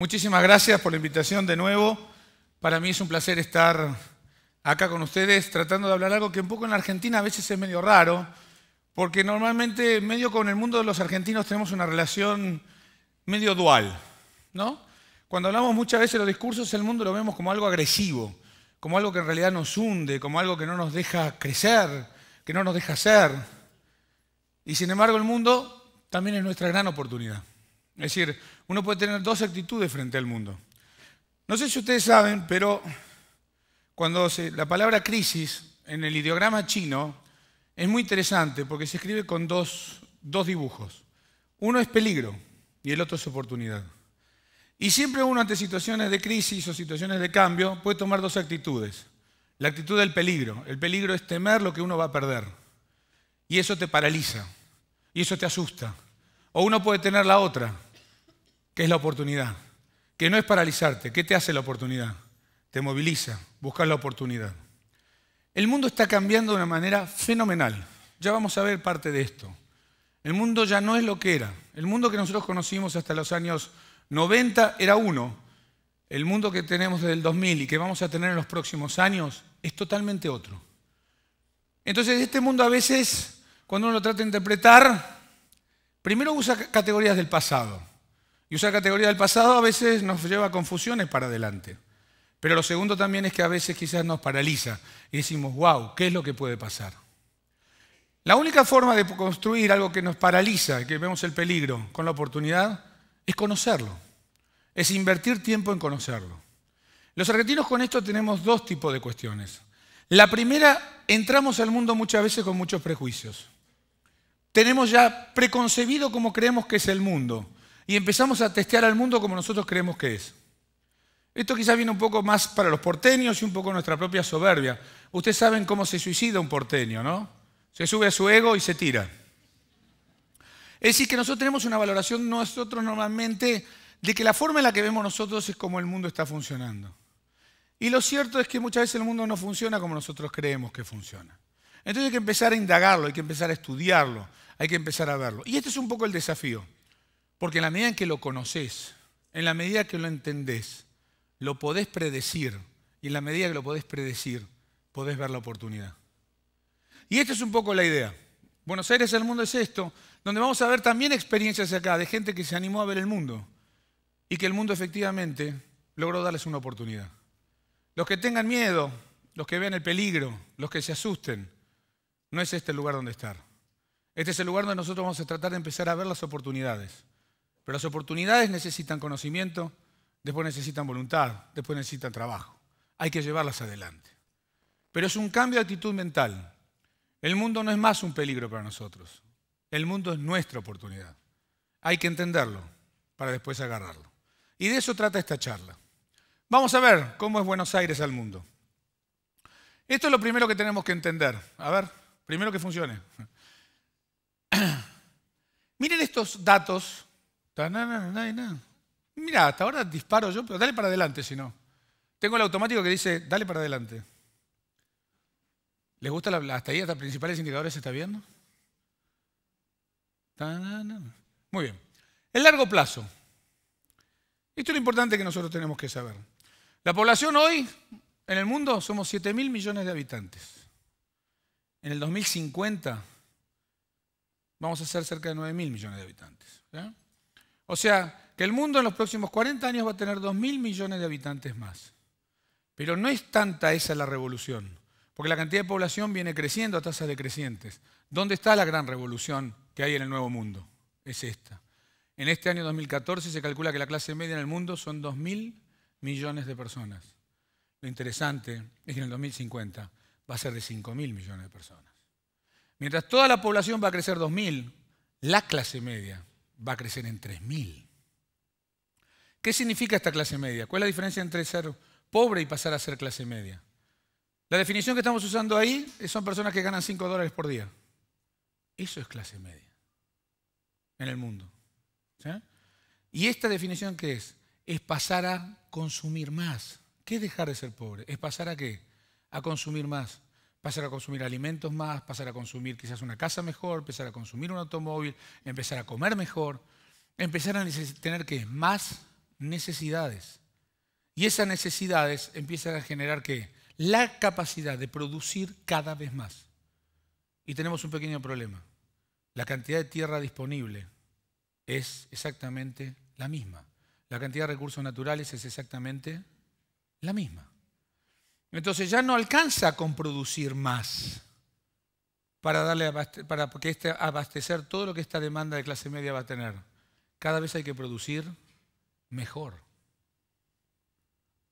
Muchísimas gracias por la invitación de nuevo. Para mí es un placer estar acá con ustedes tratando de hablar algo que un poco en la Argentina a veces es medio raro, porque normalmente medio con el mundo de los argentinos tenemos una relación medio dual, ¿no? Cuando hablamos muchas veces de los discursos, el mundo lo vemos como algo agresivo, como algo que en realidad nos hunde, como algo que no nos deja crecer, que no nos deja ser. Y sin embargo el mundo también es nuestra gran oportunidad. Es decir, uno puede tener dos actitudes frente al mundo. No sé si ustedes saben, pero cuando la palabra crisis en el ideograma chino es muy interesante porque se escribe con dos dibujos. Uno es peligro y el otro es oportunidad. Y siempre uno ante situaciones de crisis o situaciones de cambio puede tomar dos actitudes. La actitud del peligro. El peligro es temer lo que uno va a perder. Y eso te paraliza. Y eso te asusta. O uno puede tener la otra, que es la oportunidad, que no es paralizarte. ¿Qué te hace la oportunidad? Te moviliza, buscar la oportunidad. El mundo está cambiando de una manera fenomenal. Ya vamos a ver parte de esto. El mundo ya no es lo que era. El mundo que nosotros conocimos hasta los años 90 era uno. El mundo que tenemos desde el 2000 y que vamos a tener en los próximos años es totalmente otro. Entonces, este mundo a veces, cuando uno lo trata de interpretar, primero usa categorías del pasado. Y usar categorías del pasado a veces nos lleva a confusiones para adelante. Pero lo segundo también es que a veces quizás nos paraliza y decimos, wow, ¿qué es lo que puede pasar? La única forma de construir algo que nos paraliza, que vemos el peligro con la oportunidad, es conocerlo. Es invertir tiempo en conocerlo. Los argentinos con esto tenemos dos tipos de cuestiones. La primera, entramos al mundo muchas veces con muchos prejuicios. Tenemos ya preconcebido cómo creemos que es el mundo y empezamos a testear al mundo como nosotros creemos que es. Esto quizás viene un poco más para los porteños y un poco nuestra propia soberbia. Ustedes saben cómo se suicida un porteño, ¿no? Se sube a su ego y se tira. Es decir, que nosotros tenemos una valoración nosotros normalmente de que la forma en la que vemos nosotros es como el mundo está funcionando. Y lo cierto es que muchas veces el mundo no funciona como nosotros creemos que funciona. Entonces hay que empezar a indagarlo, hay que empezar a estudiarlo, hay que empezar a verlo. Y este es un poco el desafío, porque en la medida en que lo conoces, en la medida que lo entendés, lo podés predecir, y en la medida que lo podés predecir, podés ver la oportunidad. Y esta es un poco la idea. Buenos Aires, el mundo es esto, donde vamos a ver también experiencias acá de gente que se animó a ver el mundo y que el mundo efectivamente logró darles una oportunidad. Los que tengan miedo, los que vean el peligro, los que se asusten, no es este el lugar donde estar. Este es el lugar donde nosotros vamos a tratar de empezar a ver las oportunidades. Pero las oportunidades necesitan conocimiento, después necesitan voluntad, después necesitan trabajo. Hay que llevarlas adelante. Pero es un cambio de actitud mental. El mundo no es más un peligro para nosotros. El mundo es nuestra oportunidad. Hay que entenderlo para después agarrarlo. Y de eso trata esta charla. Vamos a ver cómo es Buenos Aires al mundo. Esto es lo primero que tenemos que entender. A ver, primero que funcione. Miren estos datos. Mira, hasta ahora disparo yo, pero dale para adelante si no. Tengo el automático que dice, dale para adelante. ¿Les gusta hasta ahí, hasta principales indicadores se está viendo? Muy bien. El largo plazo. Esto es lo importante que nosotros tenemos que saber. La población hoy en el mundo somos 7.000 millones de habitantes. En el 2050 vamos a ser cerca de 9.000 millones de habitantes. ¿Ya? O sea, que el mundo en los próximos 40 años va a tener 2.000 millones de habitantes más. Pero no es tanta esa la revolución, porque la cantidad de población viene creciendo a tasas decrecientes. ¿Dónde está la gran revolución que hay en el nuevo mundo? Es esta. En este año 2014 se calcula que la clase media en el mundo son 2.000 millones de personas. Lo interesante es que en el 2050 va a ser de 5.000 millones de personas. Mientras toda la población va a crecer 2.000, la clase media va a crecer en 3.000. ¿Qué significa esta clase media? ¿Cuál es la diferencia entre ser pobre y pasar a ser clase media? La definición que estamos usando ahí son personas que ganan $5 por día. Eso es clase media en el mundo. ¿Sí? ¿Y esta definición qué es? Es pasar a consumir más. ¿Qué es dejar de ser pobre? ¿Es pasar a qué? A consumir más. Pasar a consumir alimentos más, pasar a consumir quizás una casa mejor, empezar a consumir un automóvil, empezar a comer mejor, empezar a tener ¿qué? Más necesidades. Y esas necesidades empiezan a generar ¿qué? La capacidad de producir cada vez más. Y tenemos un pequeño problema. La cantidad de tierra disponible es exactamente la misma. La cantidad de recursos naturales es exactamente la misma. Entonces ya no alcanza con producir más para abastecer todo lo que esta demanda de clase media va a tener. Cada vez hay que producir mejor.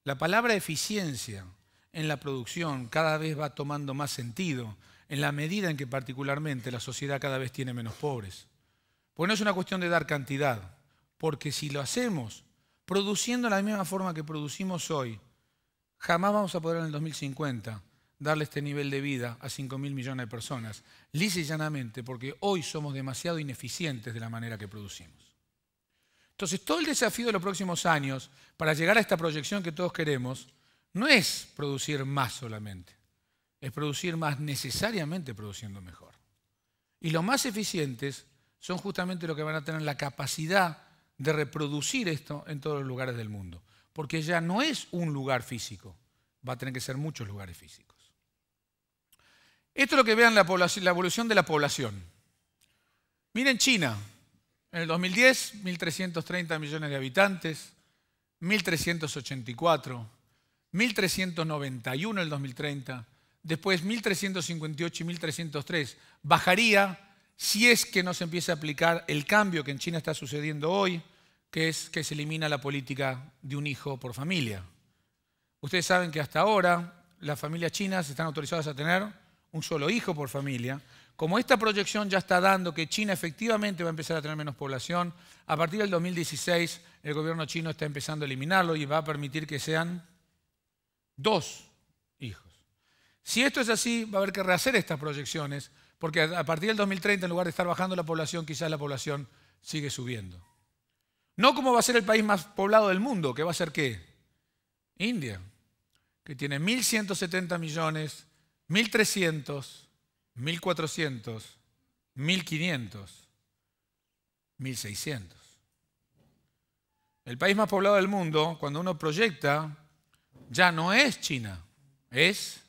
La palabra eficiencia en la producción cada vez va tomando más sentido en la medida en que particularmente la sociedad cada vez tiene menos pobres. Porque no es una cuestión de dar cantidad, porque si lo hacemos produciendo de la misma forma que producimos hoy, jamás vamos a poder en el 2050 darle este nivel de vida a 5.000 millones de personas, lisa y llanamente porque hoy somos demasiado ineficientes de la manera que producimos. Entonces, todo el desafío de los próximos años para llegar a esta proyección que todos queremos no es producir más solamente, es producir más necesariamente produciendo mejor. Y los más eficientes son justamente los que van a tener la capacidad de reproducir esto en todos los lugares del mundo, porque ya no es un lugar físico, va a tener que ser muchos lugares físicos. Esto es lo que vean la evolución de la población. Miren China, en el 2010, 1.330 millones de habitantes, 1.384, 1.391 en el 2030, después 1.358 y 1.303. Bajaría si es que no se empieza a aplicar el cambio que en China está sucediendo hoy, que es que se elimina la política de un hijo por familia. Ustedes saben que hasta ahora las familias chinas están autorizadas a tener un solo hijo por familia. Como esta proyección ya está dando que China efectivamente va a empezar a tener menos población, a partir del 2016 el gobierno chino está empezando a eliminarlo y va a permitir que sean 2 hijos. Si esto es así, va a haber que rehacer estas proyecciones, porque a partir del 2030, en lugar de estar bajando la población, quizás la población sigue subiendo. No como va a ser el país más poblado del mundo, que va a ser ¿qué? India, que tiene 1.170 millones, 1.300, 1.400, 1.500, 1.600. El país más poblado del mundo, cuando uno proyecta, ya no es China, es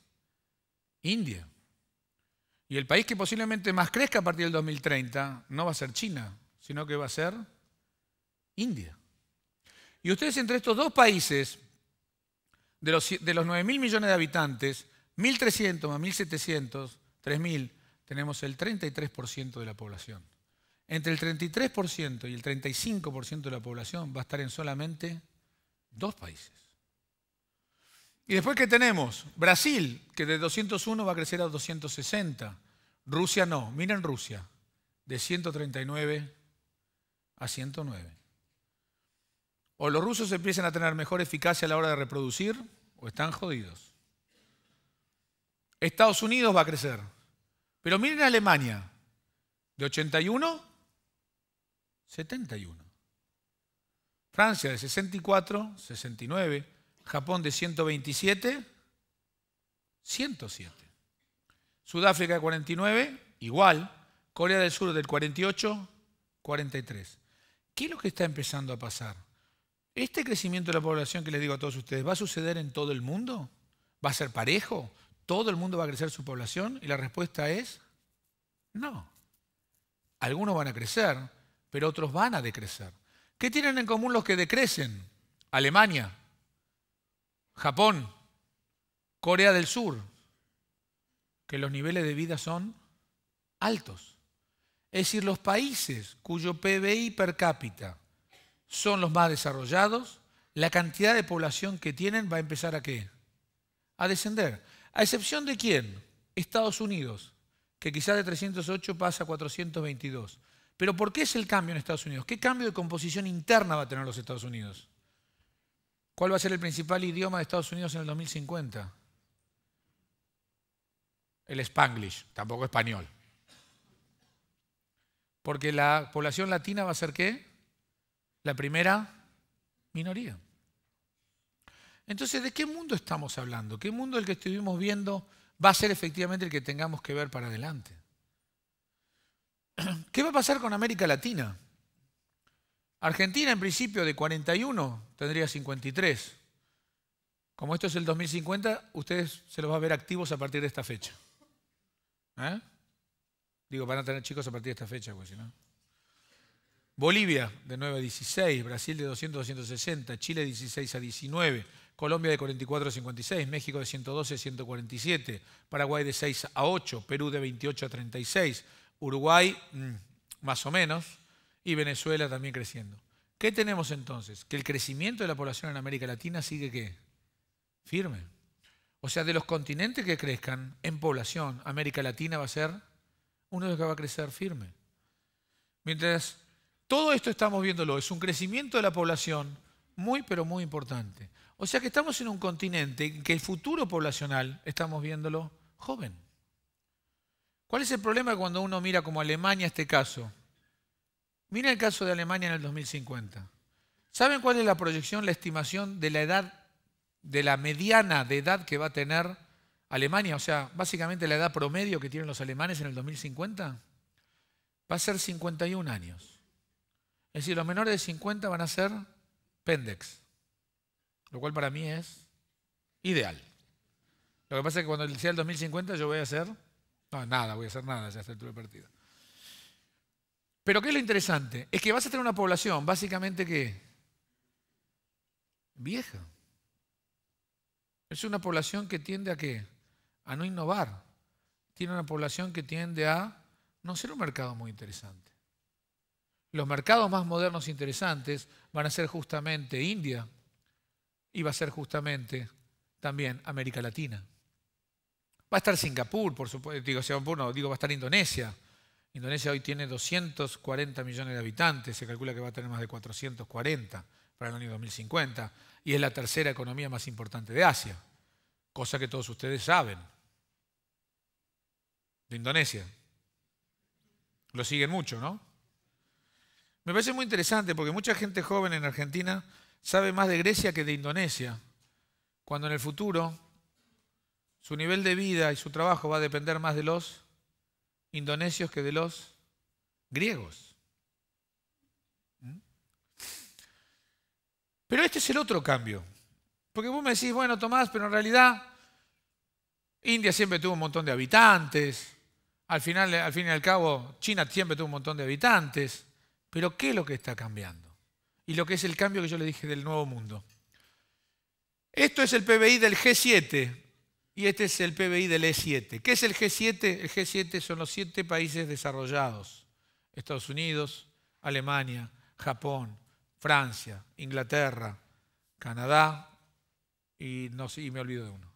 India. Y el país que posiblemente más crezca a partir del 2030 no va a ser China, sino que va a ser India. Y ustedes entre estos dos países, de los 9.000 millones de habitantes, 1.300 más 1.700, 3.000, tenemos el 33% de la población. Entre el 33% y el 35% de la población va a estar en solamente 2 países. Y después que tenemos Brasil, que de 201 va a crecer a 260. Rusia no, miren Rusia, de 139 a 109. O los rusos empiezan a tener mejor eficacia a la hora de reproducir, o están jodidos. Estados Unidos va a crecer. Pero miren Alemania, de 81, 71. Francia de 64, 69. Japón de 127, 107. Sudáfrica de 49, igual. Corea del Sur del 48, 43. ¿Qué es lo que está empezando a pasar? ¿Este crecimiento de la población que les digo a todos ustedes va a suceder en todo el mundo? ¿Va a ser parejo? ¿Todo el mundo va a crecer su población? Y la respuesta es no. Algunos van a crecer, pero otros van a decrecer. ¿Qué tienen en común los que decrecen? Alemania, Japón, Corea del Sur, que los niveles de vida son altos. Es decir, los países cuyo PBI per cápita son los más desarrollados, la cantidad de población que tienen va a empezar ¿a qué? A descender. ¿A excepción de quién? Estados Unidos, que quizás de 308 pasa a 422. ¿Pero por qué es el cambio en Estados Unidos? ¿Qué cambio de composición interna va a tener los Estados Unidos? ¿Cuál va a ser el principal idioma de Estados Unidos en el 2050? El Spanglish, tampoco español. Porque la población latina va a ser ¿qué? La primera minoría. Entonces, ¿de qué mundo estamos hablando? ¿Qué mundo el que estuvimos viendo va a ser efectivamente el que tengamos que ver para adelante? ¿Qué va a pasar con América Latina? Argentina, en principio, de 41, tendría 53. Como esto es el 2050, ustedes se los va a ver activos a partir de esta fecha. Digo, van a tener chicos a partir de esta fecha, pues si no. Bolivia, de 9 a 16, Brasil de 200 a 260, Chile de 16 a 19, Colombia de 44 a 56, México de 112 a 147, Paraguay de 6 a 8, Perú de 28 a 36, Uruguay más o menos, y Venezuela también creciendo. ¿Qué tenemos entonces? Que el crecimiento de la población en América Latina sigue ¿qué? Firme. O sea, de los continentes que crezcan en población, América Latina va a ser uno de los que va a crecer firme. Mientras todo esto estamos viéndolo, es un crecimiento de la población muy, pero muy importante. O sea que estamos en un continente en que el futuro poblacional estamos viéndolo joven. ¿Cuál es el problema cuando uno mira como Alemania este caso? Mira el caso de Alemania en el 2050. ¿Saben cuál es la proyección, la estimación de la edad, de la mediana de edad que va a tener Alemania? O sea, básicamente la edad promedio que tienen los alemanes en el 2050 va a ser 51 años. Es decir, los menores de 50 van a ser pendex, lo cual para mí es ideal. Lo que pasa es que cuando sea el 2050 yo voy a hacer, no, nada, voy a hacer nada ya a esta altura de partida. Pero ¿qué es lo interesante? Es que vas a tener una población básicamente que vieja. Es una población que tiende a ¿qué? A no innovar. Tiene una población que tiende a no ser un mercado muy interesante. Los mercados más modernos e interesantes van a ser justamente India y va a ser justamente también América Latina. Va a estar Singapur, por supuesto, va a estar Indonesia. Indonesia hoy tiene 240 millones de habitantes, se calcula que va a tener más de 440 para el año 2050 y es la tercera economía más importante de Asia, cosa que todos ustedes saben. De Indonesia. Lo siguen mucho, ¿no? Me parece muy interesante porque mucha gente joven en Argentina sabe más de Grecia que de Indonesia, cuando en el futuro su nivel de vida y su trabajo va a depender más de los indonesios que de los griegos. Pero este es el otro cambio. Porque vos me decís, bueno, Tomás, pero en realidad India siempre tuvo un montón de habitantes, al fin y al cabo China siempre tuvo un montón de habitantes, pero ¿qué es lo que está cambiando? Y lo que es el cambio que yo le dije del nuevo mundo. Esto es el PBI del G7 y este es el PBI del E7. ¿Qué es el G7? El G7 son los 7 países desarrollados. Estados Unidos, Alemania, Japón, Francia, Inglaterra, Canadá y no sé, y me olvido de uno.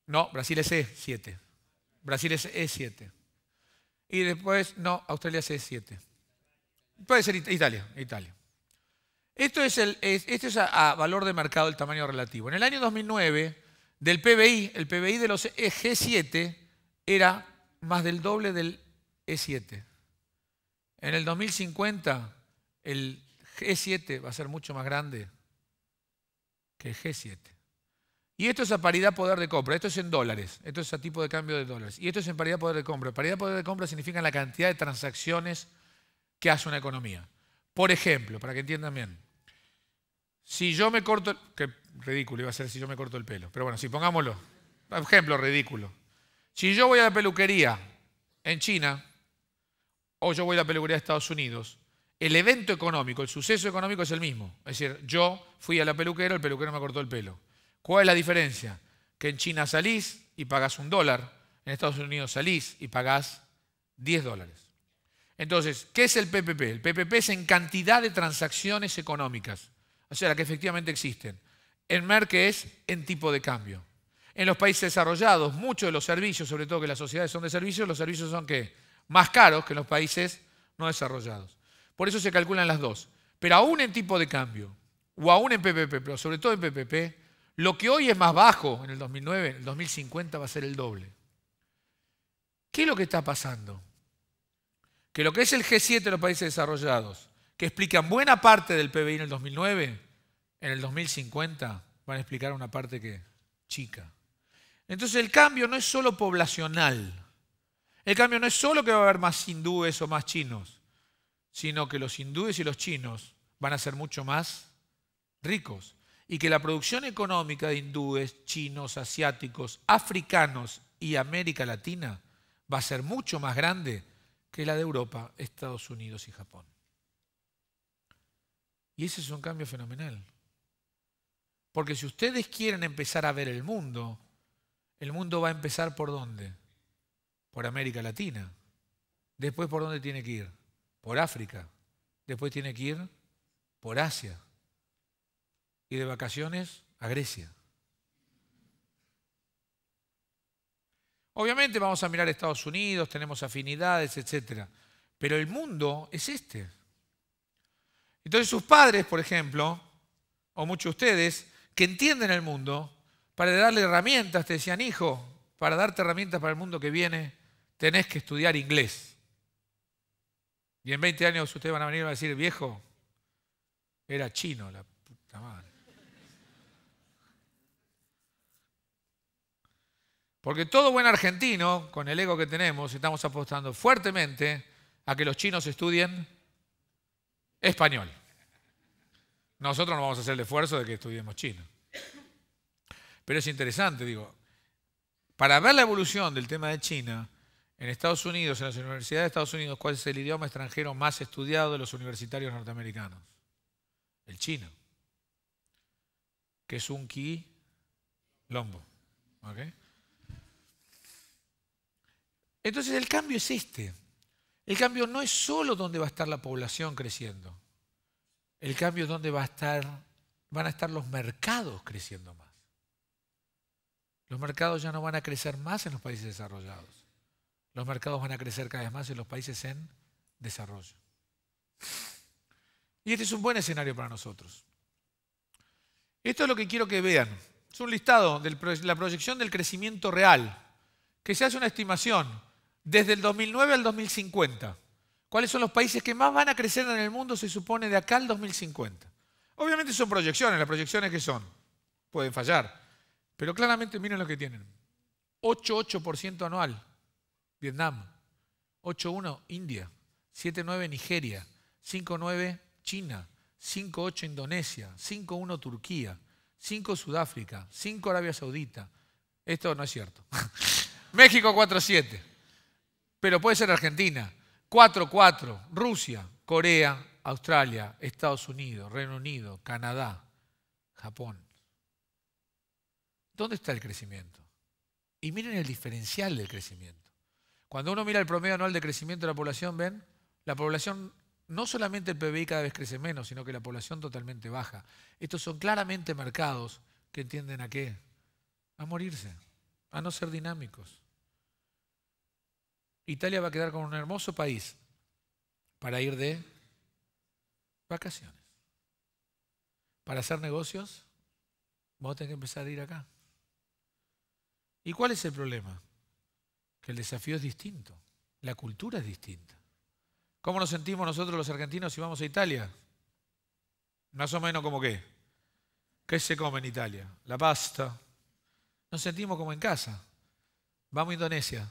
No, Brasil es E7. Brasil es E7. Y después, no, Australia es E7. Puede ser Italia. Esto es a valor de mercado, el tamaño relativo. En el año 2009, del PBI, el PBI de los G7 era más del doble del E7. En el 2050, el G7 va a ser mucho más grande que el G7. Y esto es a paridad poder de compra, esto es en dólares, esto es a tipo de cambio de dólares. Y esto es en paridad poder de compra. Paridad poder de compra significa la cantidad de transacciones que hace una economía. Por ejemplo, para que entiendan bien, si yo me corto, qué ridículo iba a ser si yo me corto el pelo, pero bueno, si pongámoslo, ejemplo ridículo. Si yo voy a la peluquería en China o yo voy a la peluquería de Estados Unidos, el evento económico, el suceso económico es el mismo. Es decir, yo fui a la peluquera, el peluquero me cortó el pelo. ¿Cuál es la diferencia? Que en China salís y pagás $1, en Estados Unidos salís y pagás $10. Entonces, ¿qué es el PPP? El PPP es en cantidad de transacciones económicas, o sea, las que efectivamente existen. En MER, es en tipo de cambio. En los países desarrollados, muchos de los servicios, sobre todo que las sociedades son de servicios, los servicios son ¿qué? Más caros que en los países no desarrollados. Por eso se calculan las dos. Pero aún en tipo de cambio, o aún en PPP, pero sobre todo en PPP, lo que hoy es más bajo en el 2009, en el 2050 va a ser el doble. ¿Qué es lo que está pasando? Que lo que es el G7 de los países desarrollados, que explican buena parte del PBI en el 2009, en el 2050 van a explicar una parte que chica. Entonces el cambio no es solo poblacional. El cambio no es solo que va a haber más hindúes o más chinos, sino que los hindúes y los chinos van a ser mucho más ricos y que la producción económica de hindúes, chinos, asiáticos, africanos y América Latina va a ser mucho más grande que la de Europa, Estados Unidos y Japón. Y ese es un cambio fenomenal. Porque si ustedes quieren empezar a ver el mundo va a empezar ¿por dónde? Por América Latina. Después, ¿por dónde tiene que ir? Por África. Después tiene que ir por Asia. Y de vacaciones a Grecia. Obviamente vamos a mirar a Estados Unidos, tenemos afinidades, etc. Pero el mundo es este. Entonces sus padres, por ejemplo, o muchos de ustedes, que entienden el mundo, para darle herramientas, te decían, hijo, para darte herramientas para el mundo que viene, tenés que estudiar inglés. Y en 20 años ustedes van a venir y van a decir, viejo, era chino la puta madre. Porque todo buen argentino, con el ego que tenemos, estamos apostando fuertemente a que los chinos estudien español. Nosotros no vamos a hacer el esfuerzo de que estudiemos chino. Pero es interesante, digo, para ver la evolución del tema de China, en Estados Unidos, en las universidades de Estados Unidos, ¿cuál es el idioma extranjero más estudiado de los universitarios norteamericanos? El chino, que es un quilombo. ¿Okay? Entonces el cambio es este. El cambio no es solo dónde va a estar la población creciendo. El cambio es dónde van a estar los mercados creciendo más. Los mercados ya no van a crecer más en los países desarrollados. Los mercados van a crecer cada vez más en los países en desarrollo. Y este es un buen escenario para nosotros. Esto es lo que quiero que vean. Es un listado de la proyección del crecimiento real, que se hace una estimación desde el 2009 al 2050. ¿Cuáles son los países que más van a crecer en el mundo, se supone, de acá al 2050? Obviamente son proyecciones. ¿Las proyecciones qué son? Pueden fallar. Pero claramente miren lo que tienen. 8,8% anual, Vietnam. 8,1% India. 7,9% Nigeria. 5,9% China. 5,8% Indonesia. 5,1% Turquía. 5% Sudáfrica. 5% Arabia Saudita. Esto no es cierto. México 4,7%. Pero puede ser Argentina. 4,4%. Rusia, Corea, Australia, Estados Unidos, Reino Unido, Canadá, Japón. ¿Dónde está el crecimiento? Y miren el diferencial del crecimiento. Cuando uno mira el promedio anual de crecimiento de la población, ¿ven? La población, no solamente el PBI cada vez crece menos, sino que la población totalmente baja. Estos son claramente mercados que entienden a qué. A morirse, a no ser dinámicos. Italia va a quedar como un hermoso país para ir de vacaciones. Para hacer negocios, vamos a tener que empezar a ir acá. ¿Y cuál es el problema? Que el desafío es distinto, la cultura es distinta. ¿Cómo nos sentimos nosotros los argentinos si vamos a Italia? Más o menos como qué. ¿Qué se come en Italia? La pasta. Nos sentimos como en casa. Vamos a Indonesia.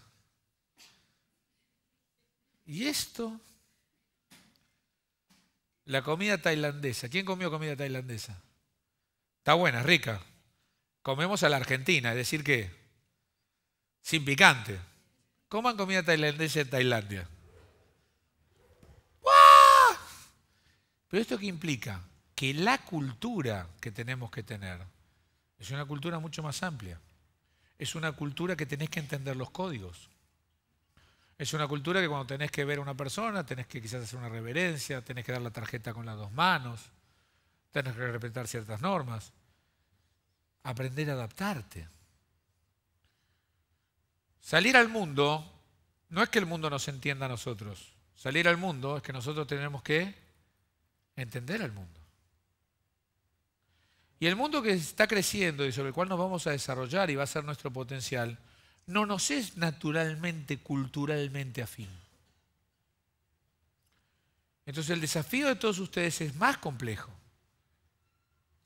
Y esto, la comida tailandesa. ¿Quién comió comida tailandesa? Está buena, rica. Comemos a la Argentina, es decir que sin picante. Coman comida tailandesa en Tailandia. ¡Guau! Pero ¿esto qué implica? Que la cultura que tenemos que tener es una cultura mucho más amplia. Es una cultura que tenés que entender los códigos. Es una cultura que cuando tenés que ver a una persona, tenés que quizás hacer una reverencia, tenés que dar la tarjeta con las dos manos, tenés que respetar ciertas normas. Aprender a adaptarte. Salir al mundo no es que el mundo nos entienda a nosotros. Salir al mundo es que nosotros tenemos que entender al mundo. Y el mundo que está creciendo y sobre el cual nos vamos a desarrollar y va a ser nuestro potencial, no nos es naturalmente, culturalmente afín. Entonces el desafío de todos ustedes es más complejo,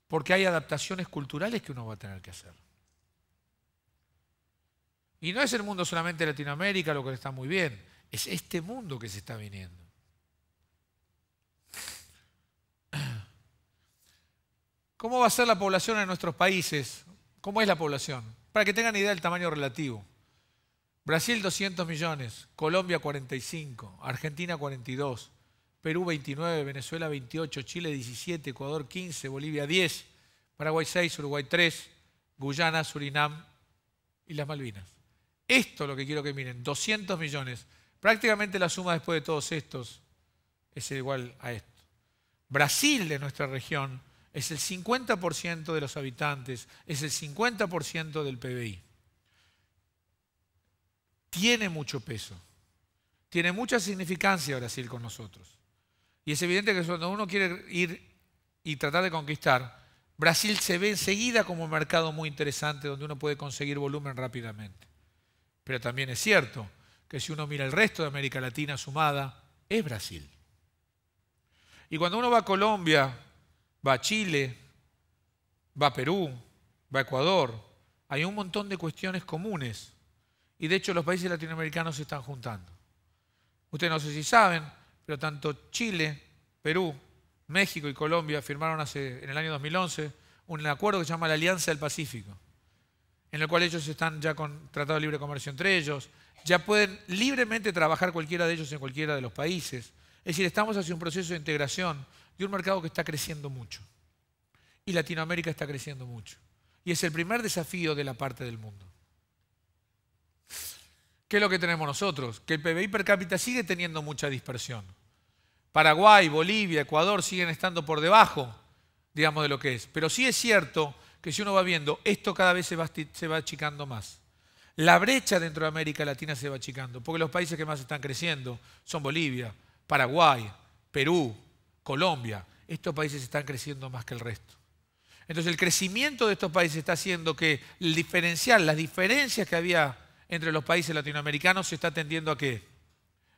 porque hay adaptaciones culturales que uno va a tener que hacer. Y no es el mundo solamente de Latinoamérica, lo que está muy bien, es este mundo que se está viniendo. ¿Cómo va a ser la población en nuestros países? ¿Cómo es la población? Para que tengan idea del tamaño relativo. Brasil 200 millones, Colombia 45, Argentina 42, Perú 29, Venezuela 28, Chile 17, Ecuador 15, Bolivia 10, Paraguay 6, Uruguay 3, Guyana, Surinam y las Malvinas. Esto es lo que quiero que miren, 200 millones. Prácticamente la suma después de todos estos es igual a esto. Brasil, de nuestra región, es el 50% de los habitantes, es el 50% del PBI. Tiene mucho peso, tiene mucha significancia Brasil con nosotros. Y es evidente que cuando uno quiere ir y tratar de conquistar, Brasil se ve enseguida como un mercado muy interesante donde uno puede conseguir volumen rápidamente. Pero también es cierto que si uno mira el resto de América Latina sumada, es Brasil. Y cuando uno va a Colombia, va a Chile, va a Perú, va a Ecuador, hay un montón de cuestiones comunes. Y de hecho los países latinoamericanos se están juntando. Ustedes no sé si saben, pero tanto Chile, Perú, México y Colombia firmaron en el año 2011 un acuerdo que se llama la Alianza del Pacífico, en el cual ellos están ya con tratado de libre comercio entre ellos, ya pueden libremente trabajar cualquiera de ellos en cualquiera de los países. Es decir, estamos hacia un proceso de integración de un mercado que está creciendo mucho. Y Latinoamérica está creciendo mucho. Y es el primer desafío de la parte del mundo. ¿Qué es lo que tenemos nosotros? Que el PBI per cápita sigue teniendo mucha dispersión. Paraguay, Bolivia, Ecuador siguen estando por debajo, digamos, de lo que es. Pero sí es cierto que si uno va viendo, esto cada vez se va achicando más. La brecha dentro de América Latina se va achicando, porque los países que más están creciendo son Bolivia, Paraguay, Perú, Colombia. Estos países están creciendo más que el resto. Entonces el crecimiento de estos países está haciendo que el diferencial, las diferencias que había entre los países latinoamericanos se está tendiendo a ¿qué?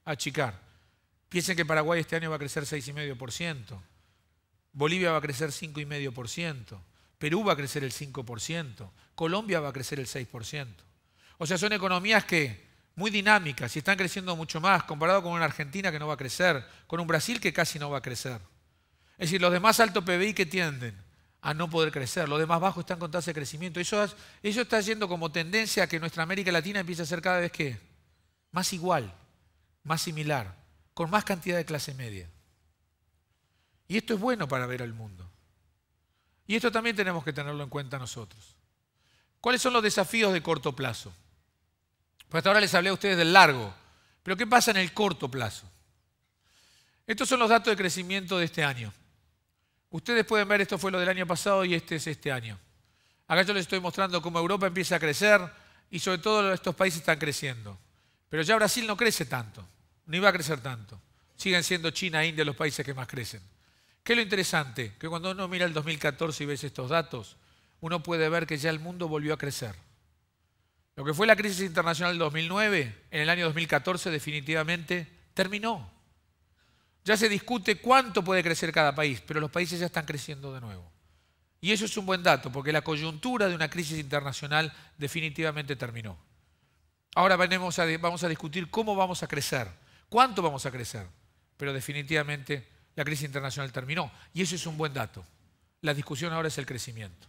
A achicar. Piensen que Paraguay este año va a crecer 6,5%, Bolivia va a crecer 5,5%, Perú va a crecer el 5%, Colombia va a crecer el 6%. O sea, son economías que muy dinámicas y están creciendo mucho más comparado con una Argentina que no va a crecer, con un Brasil que casi no va a crecer. Es decir, los de más alto PBI que tienden a no poder crecer, los de más bajo están con tasa de crecimiento. Eso está yendo como tendencia a que nuestra América Latina empiece a ser cada vez ¿qué? Más igual, más similar, con más cantidad de clase media. Y esto es bueno para ver al mundo. Y esto también tenemos que tenerlo en cuenta nosotros. ¿Cuáles son los desafíos de corto plazo? Pues hasta ahora les hablé a ustedes del largo, pero ¿qué pasa en el corto plazo? Estos son los datos de crecimiento de este año. Ustedes pueden ver, esto fue lo del año pasado y este es este año. Acá yo les estoy mostrando cómo Europa empieza a crecer y sobre todo estos países están creciendo. Pero ya Brasil no crece tanto, ni va a crecer tanto. Siguen siendo China e India los países que más crecen. ¿Qué es lo interesante? Que cuando uno mira el 2014 y ves estos datos, uno puede ver que ya el mundo volvió a crecer. Lo que fue la crisis internacional del 2009, en el año 2014 definitivamente terminó. Ya se discute cuánto puede crecer cada país, pero los países ya están creciendo de nuevo. Y eso es un buen dato, porque la coyuntura de una crisis internacional definitivamente terminó. Ahora vamos a discutir cómo vamos a crecer, cuánto vamos a crecer, pero definitivamente la crisis internacional terminó. Y eso es un buen dato. La discusión ahora es el crecimiento.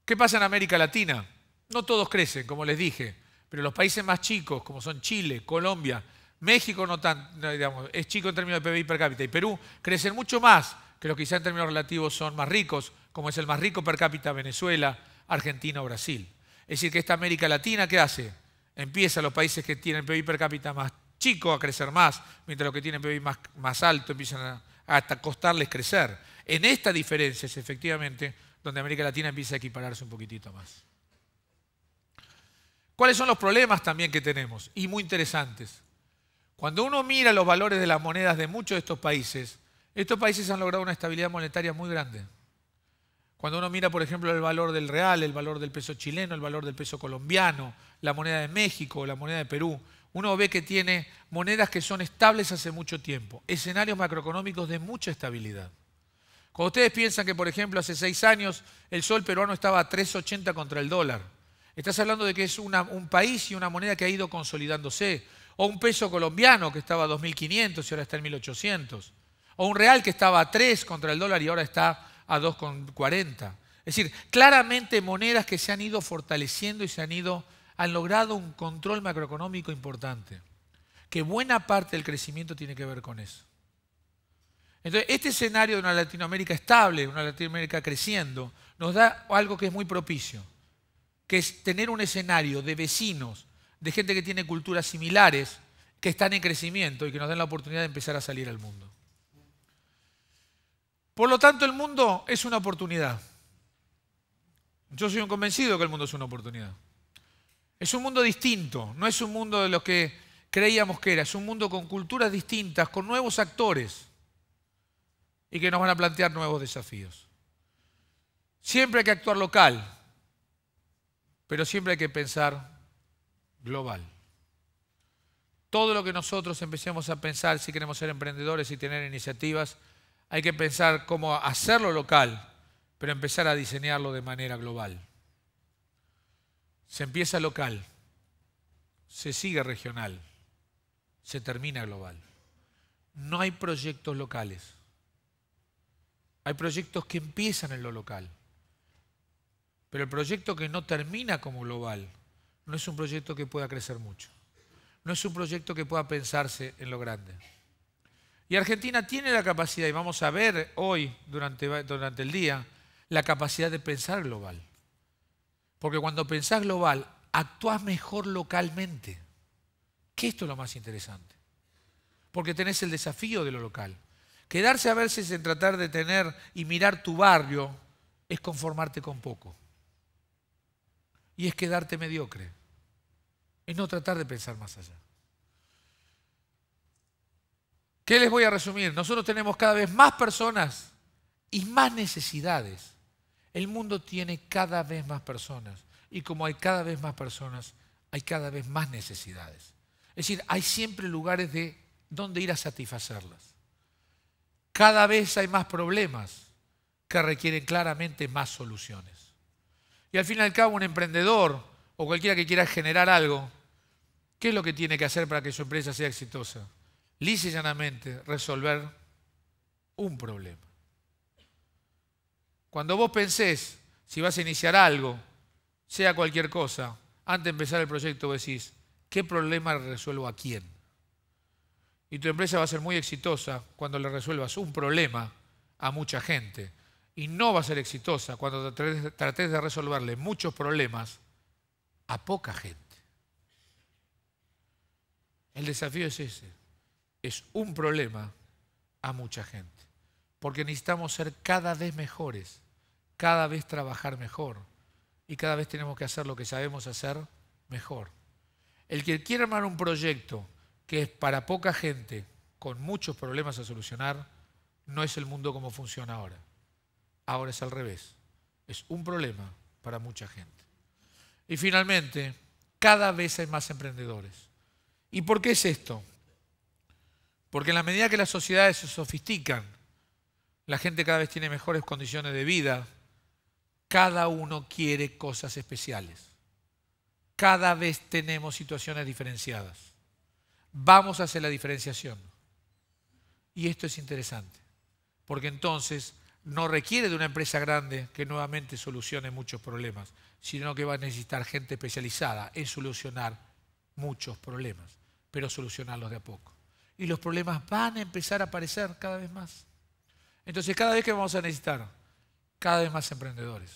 ¿Qué pasa en América Latina? No todos crecen, como les dije, pero los países más chicos, como son Chile, Colombia, México no tan, digamos, es chico en términos de PBI per cápita, y Perú crecen mucho más que los que quizá en términos relativos son más ricos, como es el más rico per cápita Venezuela, Argentina o Brasil. Es decir, que esta América Latina, ¿qué hace? Empieza los países que tienen PBI per cápita más chico a crecer más, mientras los que tienen PBI más alto empiezan hasta costarles crecer. En esta diferencia es efectivamente donde América Latina empieza a equipararse un poquitito más. ¿Cuáles son los problemas también que tenemos? Y muy interesantes. Cuando uno mira los valores de las monedas de muchos de estos países han logrado una estabilidad monetaria muy grande. Cuando uno mira, por ejemplo, el valor del real, el valor del peso chileno, el valor del peso colombiano, la moneda de México, la moneda de Perú, uno ve que tiene monedas que son estables hace mucho tiempo, escenarios macroeconómicos de mucha estabilidad. Cuando ustedes piensan que, por ejemplo, hace 6 años el sol peruano estaba a 3,80 contra el dólar, estás hablando de que es un país y una moneda que ha ido consolidándose. O un peso colombiano que estaba a 2.500 y ahora está en 1.800. O un real que estaba a 3 contra el dólar y ahora está a 2,40. Es decir, claramente monedas que se han ido fortaleciendo y han logrado un control macroeconómico importante. Que buena parte del crecimiento tiene que ver con eso. Entonces, este escenario de una Latinoamérica estable, una Latinoamérica creciendo, nos da algo que es muy propicio, que es tener un escenario de vecinos, de gente que tiene culturas similares, que están en crecimiento y que nos dan la oportunidad de empezar a salir al mundo. Por lo tanto, el mundo es una oportunidad. Yo soy un convencido que el mundo es una oportunidad. Es un mundo distinto, no es un mundo de los que creíamos que era, es un mundo con culturas distintas, con nuevos actores y que nos van a plantear nuevos desafíos. Siempre hay que actuar local, pero siempre hay que pensar global. Todo lo que nosotros empecemos a pensar si queremos ser emprendedores y tener iniciativas, hay que pensar cómo hacerlo local, pero empezar a diseñarlo de manera global. Se empieza local, se sigue regional, se termina global. No hay proyectos locales. Hay proyectos que empiezan en lo local. Pero el proyecto que no termina como global no es un proyecto que pueda crecer mucho. No es un proyecto que pueda pensarse en lo grande. Y Argentina tiene la capacidad, y vamos a ver hoy, durante el día, la capacidad de pensar global. Porque cuando pensás global, actuás mejor localmente. Que esto es lo más interesante. Porque tenés el desafío de lo local. Quedarse a veces en tratar de tener y mirar tu barrio es conformarte con poco. Y es quedarte mediocre. Es no tratar de pensar más allá. ¿Qué les voy a resumir? Nosotros tenemos cada vez más personas y más necesidades. El mundo tiene cada vez más personas. Y como hay cada vez más personas, hay cada vez más necesidades. Es decir, hay siempre lugares de donde ir a satisfacerlas. Cada vez hay más problemas que requieren claramente más soluciones. Y al fin y al cabo, un emprendedor o cualquiera que quiera generar algo, ¿qué es lo que tiene que hacer para que su empresa sea exitosa? Lisa y llanamente, resolver un problema. Cuando vos pensés si vas a iniciar algo, sea cualquier cosa, antes de empezar el proyecto vos decís, ¿qué problema le resuelvo a quién? Y tu empresa va a ser muy exitosa cuando le resuelvas un problema a mucha gente. Y no va a ser exitosa cuando trates de resolverle muchos problemas a poca gente. El desafío es ese. Es un problema a mucha gente. Porque necesitamos ser cada vez mejores, cada vez trabajar mejor y cada vez tenemos que hacer lo que sabemos hacer mejor. El que quiere armar un proyecto que es para poca gente con muchos problemas a solucionar, no es el mundo como funciona ahora. Ahora es al revés. Es un problema para mucha gente. Y finalmente, cada vez hay más emprendedores. ¿Y por qué es esto? Porque en la medida que las sociedades se sofistican, la gente cada vez tiene mejores condiciones de vida, cada uno quiere cosas especiales. Cada vez tenemos situaciones diferenciadas. Vamos hacia la diferenciación. Y esto es interesante, porque entonces no requiere de una empresa grande que nuevamente solucione muchos problemas, sino que va a necesitar gente especializada en solucionar muchos problemas, pero solucionarlos de a poco. Y los problemas van a empezar a aparecer cada vez más. Entonces, cada vez que vamos a necesitar, cada vez más emprendedores.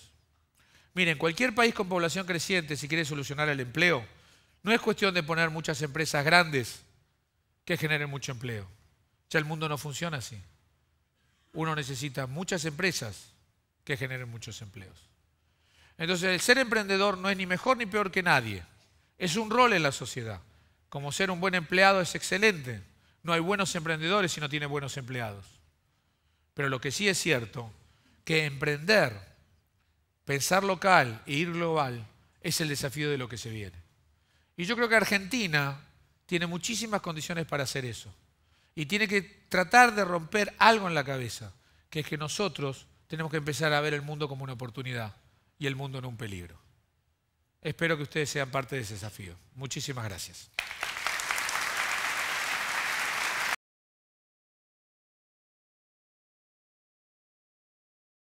Miren, cualquier país con población creciente, si quiere solucionar el empleo, no es cuestión de poner muchas empresas grandes que generen mucho empleo. Ya el mundo no funciona así. Uno necesita muchas empresas que generen muchos empleos. Entonces, el ser emprendedor no es ni mejor ni peor que nadie. Es un rol en la sociedad. Como ser un buen empleado es excelente. No hay buenos emprendedores si no tiene buenos empleados. Pero lo que sí es cierto, que emprender, pensar local e ir global es el desafío de lo que se viene. Y yo creo que Argentina tiene muchísimas condiciones para hacer eso. Y tiene que tratar de romper algo en la cabeza, que es que nosotros tenemos que empezar a ver el mundo como una oportunidad y el mundo no un peligro. Espero que ustedes sean parte de ese desafío. Muchísimas gracias.